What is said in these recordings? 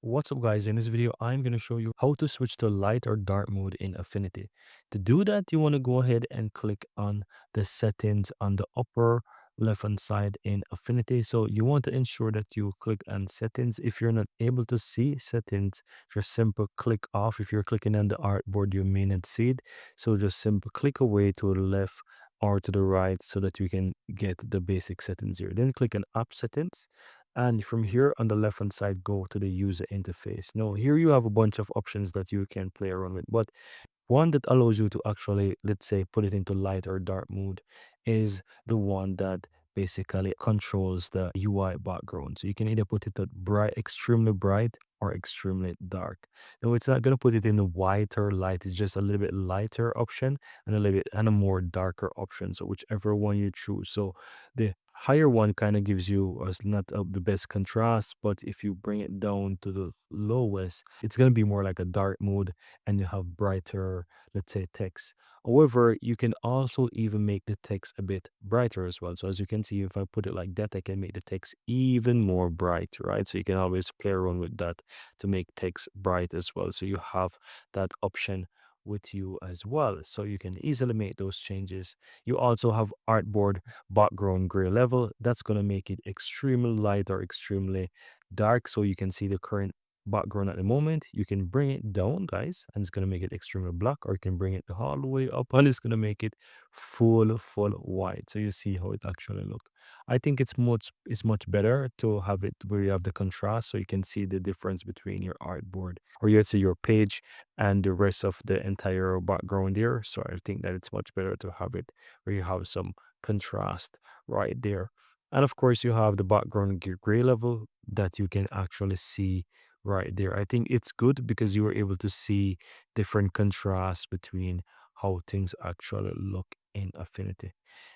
What's up guys, in this video I'm going to show you how to switch to light or dark mode in Affinity. To do that, you want to go ahead and click on the settings on the upper left hand side in Affinity. So you want to ensure that you click on settings. If you're not able to see settings, just simple click off. If you're clicking on the artboard, you may not see it. So just simple click away to the left or to the right so that you can get the basic settings here. Then click on app settings, and from here on the left hand side, go to the user interface. Now here you have a bunch of options that you can play around with, but one that allows you to actually, let's say, put it into light or dark mode is the one that basically controls the UI background. So you can either put it at bright, extremely bright, or extremely dark. Now it's not going to put it in the white or light. It's just a little bit lighter option and a little bit and a more darker option. So whichever one you choose. So the higher one kind of gives you not the best contrast, but if you bring it down to the lowest, it's going to be more like a dark mode and you have brighter, let's say, text. However, you can also even make the text a bit brighter as well. So as you can see, if I put it like that, I can make the text even more bright, right? So you can always play around with that to make text bright as well. So you have that option with you as well. So you can easily make those changes. You also have artboard background gray level. That's going to make it extremely light or extremely dark. So you can see the current background at the moment. You can bring it down, guys, and it's going to make it extremely black, or you can bring it all the way up and it's going to make it full white. So you see how it actually look. I think it's much better to have it where you have the contrast so you can see the difference between your artboard or you see your page and the rest of the entire background there. So I think that it's much better to have it where you have some contrast right there. And of course, you have the background gray level that you can actually see right there. I think it's good because you were able to see different contrasts between how things actually look in Affinity.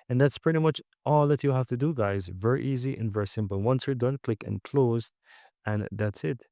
And that's pretty much all that you have to do, guys. Very easy and very simple. Once you're done, click and close, and that's it.